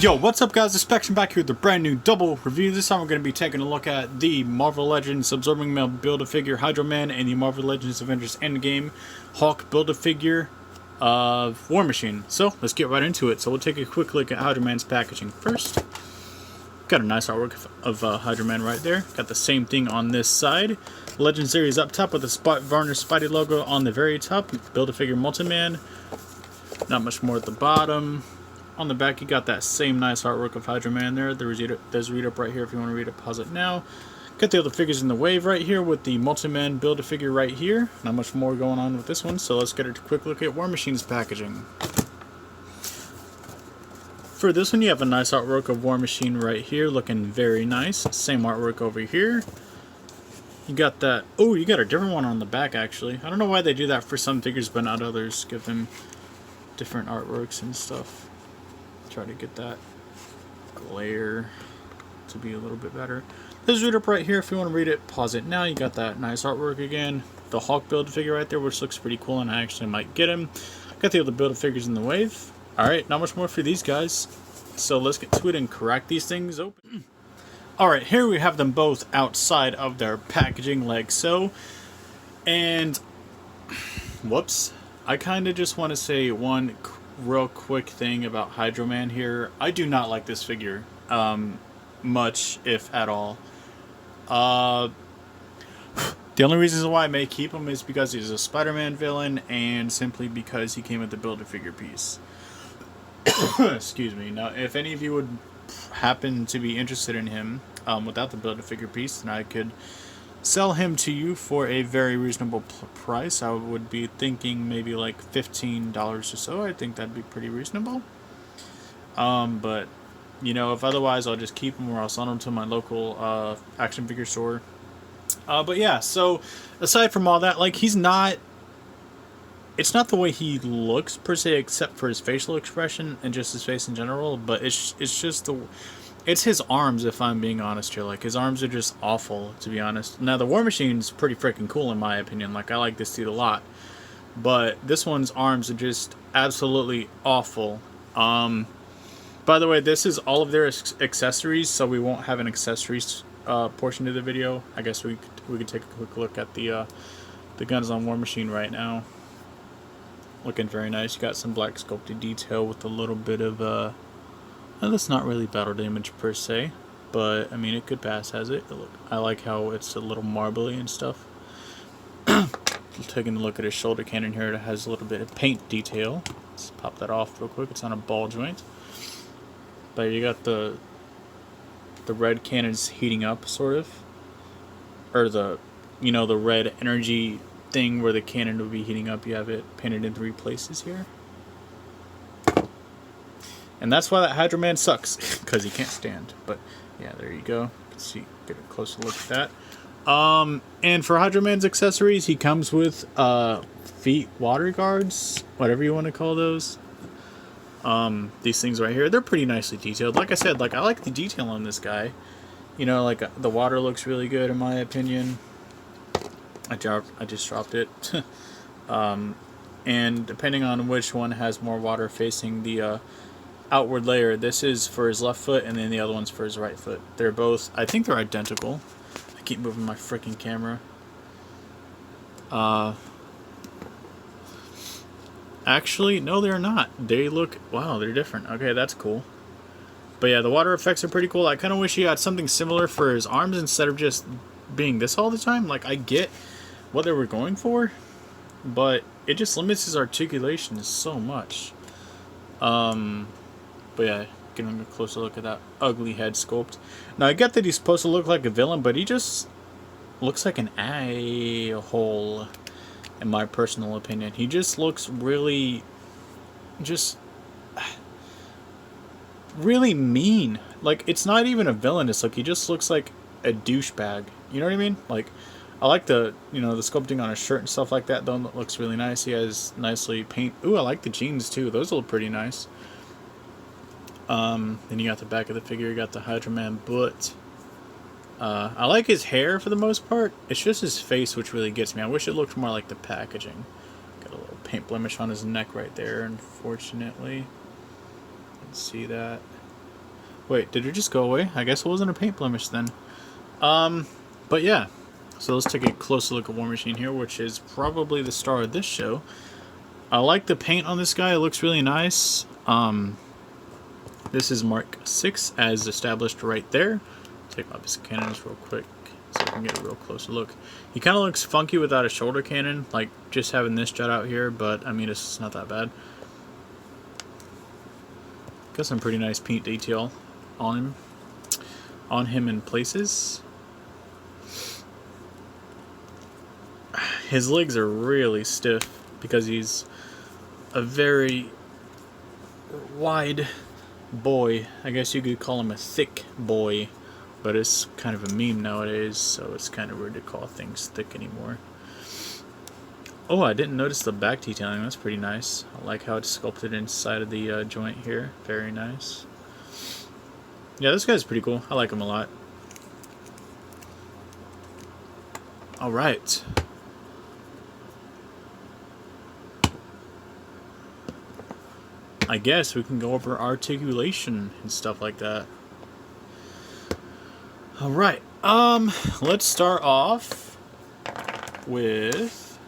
Yo, what's up guys, Inspection back here with a brand new double review. This time we're going to be taking a look at the Marvel Legends Absorbing Male Build-A-Figure Hydro Man and the Marvel Legends Avengers Endgame Hulk Build-A-Figure of War Machine. So, let's get right into it. So we'll take a quick look at Hydro Man's packaging first. Got a nice artwork of Hydro Man right there. Got the same thing on this side. Legend Series up top with the Spot Varnish Spidey logo on the very top. Build-A-Figure Molten Man. Not much more at the bottom. On the back, you got that same nice artwork of Hydro Man there. There's a read-up right here if you want to read it. Pause it now. Got the other figures in the wave right here with the Molten Man Build-A-Figure right here. Not much more going on with this one, so let's get a quick look at War Machine's packaging. For this one, you have a nice artwork of War Machine right here, looking very nice. Same artwork over here. You got that... Oh, you got a different one on the back, actually. I don't know why they do that for some figures, but not others. Give them different artworks and stuff. Try to get that glare to be a little bit better. There's a read up right here if you want to read it. Pause it now. You got that nice artwork again. The Hulk build figure right there, which looks pretty cool, and I actually might get him. Got the other build figures in the wave. Alright, not much more for these guys. So let's get to it and crack these things open. Alright, here we have them both outside of their packaging like so. And whoops. I kind of just want to say one real quick thing about Hydro Man here. I do not like this figure much, if at all. The only reasons why I may keep him is because he's a Spider-Man villain and simply because he came with the Build-A-Figure piece. Excuse me. Now, if any of you would happen to be interested in him without the Build-A-Figure piece, then I could sell him to you for a very reasonable price. I would be thinking maybe like $15 or so. I think that'd be pretty reasonable. But you know, if otherwise, I'll just keep him or I'll sell him to my local action figure store. But yeah, so aside from all that, like he's not. It's not the way he looks per se, except for his facial expression and just his face in general. But it's just the. It's his arms, if I'm being honest here. Like, his arms are just awful, to be honest. Now, the War Machine's pretty freaking cool, in my opinion. Like, I like this dude a lot. But this one's arms are just absolutely awful. By the way, this is all of their accessories, so we won't have an accessories portion of the video. I guess we could take a quick look at the guns on War Machine right now. Looking very nice. You got some black sculpted detail with a little bit of... Now, that's not really battle damage per se, but I mean it could pass as it. I like how it's a little marbly and stuff. Taking a look at his shoulder cannon here, it has a little bit of paint detail. Let's pop that off real quick. It's on a ball joint. But you got the red cannons heating up, sort of, or the the red energy thing where the cannon will be heating up. You have it painted in 3 places here. And that's why that Hydro Man sucks, because he can't stand. But yeah, there you go. You can see, get a closer look at that. And for Hydro Man's accessories, he comes with feet water guards, whatever you want to call those. These things right here, they're pretty nicely detailed. Like I said, like I like the detail on this guy. You know, like the water looks really good in my opinion. I just dropped it. And depending on which one has more water facing the outward layer, this is for his left foot and then the other one's for his right foot. They're both, I think they're identical. I keep moving my freaking camera. Actually, no, they're not. They look, wow, they're different. Okay, that's cool. But yeah, the water effects are pretty cool. I kind of wish he had something similar for his arms instead of just being this all the time. Like, I get what they were going for, but it just limits his articulation so much. But yeah, getting a closer look at that ugly head sculpt. Now, I get that he's supposed to look like a villain, but he just looks like an a-hole, in my personal opinion. He just looks really, really mean. Like, it's not even a villain. It's like, he just looks like a douchebag. You know what I mean? Like, I like the, the sculpting on his shirt and stuff like that, though. That looks really nice. He has nicely paint. Ooh, I like the jeans, too. Those look pretty nice. Then you got the back of the figure, you got the Hydro Man butt. I like his hair for the most part. It's just his face which really gets me. I wish it looked more like the packaging. Got a little paint blemish on his neck right there, unfortunately. You can see that. Wait, did it just go away? I guess it wasn't a paint blemish then. But yeah. So let's take a closer look at War Machine here, which is probably the star of this show. I like the paint on this guy. It looks really nice. This is Mark 6 as established right there. Take off his cannons real quick so I can get a real closer look. He kind of looks funky without a shoulder cannon, like just having this jut out here, but I mean, it's not that bad. Got some pretty nice paint detail on him in places. His legs are really stiff because he's a very wide boy. I guess you could call him a thick boy, but it's kind of a meme nowadays, so it's kind of weird to call things thick anymore. Oh, I didn't notice the back detailing. That's pretty nice. I like how it's sculpted inside of the joint here. Very nice. Yeah, this guy's pretty cool. I like him a lot. Alright. I guess we can go over articulation and stuff like that. Alright. Let's start off with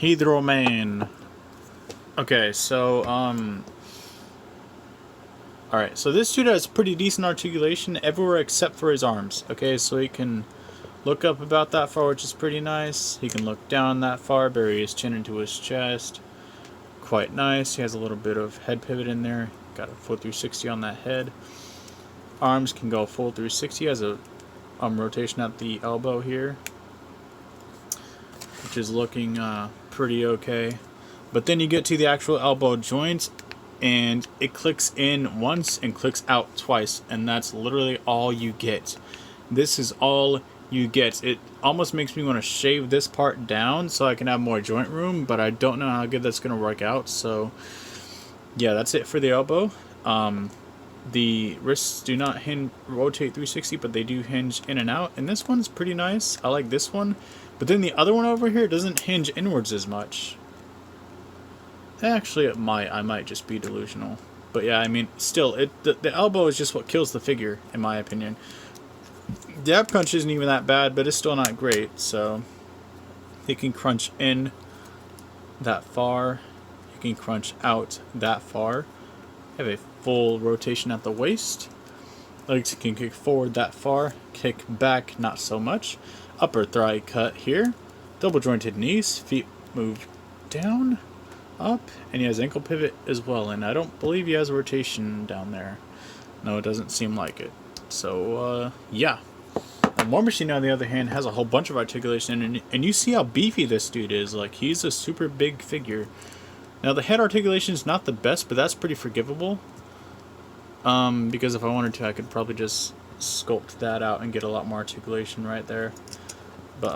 Hydro-Man. Okay, so alright, so this dude has pretty decent articulation everywhere except for his arms. Okay, so he can look up about that far, which is pretty nice. He can look down that far, bury his chin into his chest. Quite nice. He has a little bit of head pivot in there. Got a full 360 on that head. Arms can go full 360. Has a rotation at the elbow here, which is looking pretty okay. But then you get to the actual elbow joint, and it clicks in once and clicks out twice, and that's literally all you get. This is all you get. It almost makes me want to shave this part down so I can have more joint room, but I don't know how good that's going to work out. So yeah, that's it for the elbow. The wrists do not rotate 360, but they do hinge in and out, and this one's pretty nice. I like this one, but then the other one over here doesn't hinge inwards as much. Actually, I might just be delusional, but yeah, I mean, still, the elbow is just what kills the figure, in my opinion. The ab crunch isn't even that bad, but it's still not great. So it can crunch in that far, it can crunch out that far. Have a full rotation at the waist. Legs can kick forward that far, kick back not so much. Upper thigh cut here. Double jointed knees, feet move down, up, and he has ankle pivot as well. And I don't believe he has a rotation down there. No, it doesn't seem like it. So yeah. War Machine, on the other hand, has a whole bunch of articulation, and you see how beefy this dude is. Like, he's a super big figure. Now, the head articulation is not the best, but that's pretty forgivable. Because if I wanted to, I could probably just sculpt that out and get a lot more articulation right there. But,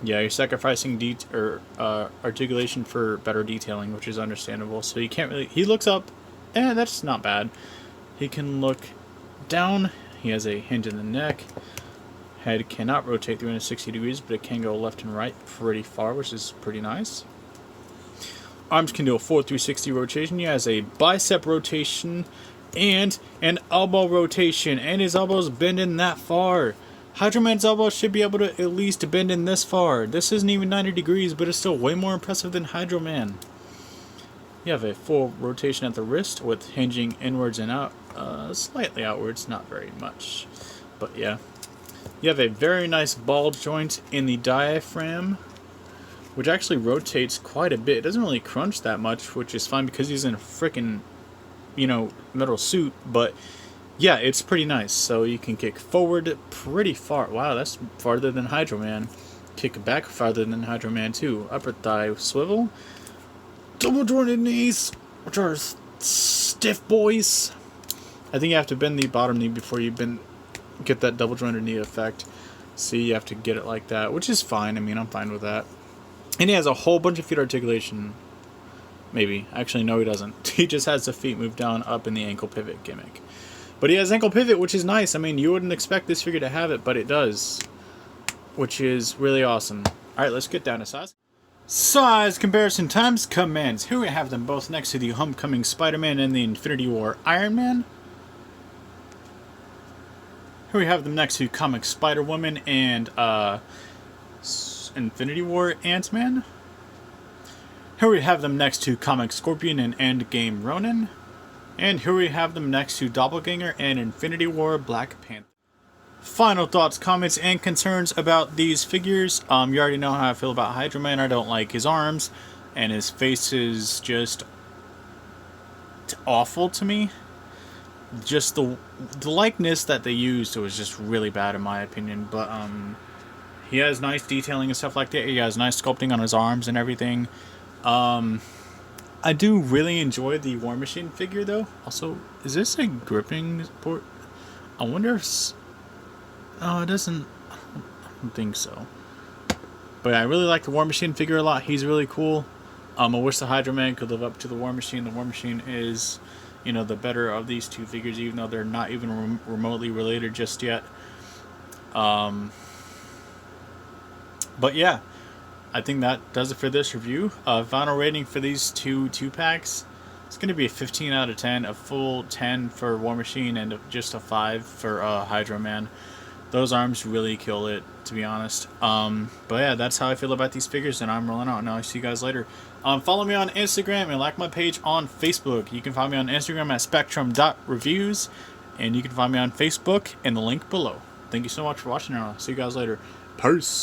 yeah, you're sacrificing articulation for better detailing, which is understandable. So you can't really... He looks up, that's not bad. He can look down. He has a hinge in the neck. Head cannot rotate 360 degrees, but it can go left and right pretty far, which is pretty nice. Arms can do a full 360 rotation. He has a bicep rotation and an elbow rotation, and his elbows bend in that far. Hydro-Man's elbow should be able to at least bend in this far. This isn't even 90 degrees, but it's still way more impressive than Hydro-Man. You have a full rotation at the wrist with hinging inwards and out, slightly outwards, not very much, but yeah. You have a very nice ball joint in the diaphragm, which actually rotates quite a bit. It doesn't really crunch that much, which is fine because he's in a freaking, metal suit. But yeah, it's pretty nice. So you can kick forward pretty far. Wow, that's farther than Hydro-Man. Kick back farther than Hydro-Man too. Upper thigh swivel. Double jointed knees, which are stiff boys. I think you have to bend the bottom knee before you get that double jointed knee effect. See, you have to get it like that, which is fine. I mean, I'm fine with that. And he has a whole bunch of feet articulation. Maybe. Actually, no, he doesn't. He just has the feet move down, up in the ankle pivot gimmick. But he has ankle pivot, which is nice. I mean, you wouldn't expect this figure to have it, but it does. Which is really awesome. Alright, let's get down to size. Size comparison times commands. Here we have them both next to the Homecoming Spider-Man and the Infinity War Iron Man. Here we have them next to Comic Spider-Woman and Infinity War Ant-Man. Here we have them next to Comic Scorpion and Endgame Ronin. And here we have them next to Doppelganger and Infinity War Black Panther. Final thoughts, comments, and concerns about these figures. You already know how I feel about Hydro Man. I don't like his arms, and his face is just awful to me. Just the likeness that they used was just really bad in my opinion. But he has nice detailing and stuff like that. He has nice sculpting on his arms and everything. I do really enjoy the War Machine figure though. Also, is this a gripping port? I wonder if... Oh, it doesn't... I don't think so. But yeah, I really like the War Machine figure a lot. He's really cool. I wish the Hydro Man could live up to the War Machine. The War Machine is, you know, the better of these two figures, even though they're not even remotely related just yet. But yeah, I think that does it for this review. Final rating for these two packs, it's going to be a 15 out of 10, a full 10 for War Machine, and just a 5 for Hydro Man. Those arms really kill it, to be honest. But yeah, that's how I feel about these figures, and I'm rolling out, and I'll see you guys later. Follow me on Instagram and like my page on Facebook. You can find me on Instagram at spectrum.reviews, and you can find me on Facebook in the link below. Thank you so much for watching, and I'll see you guys later. Peace!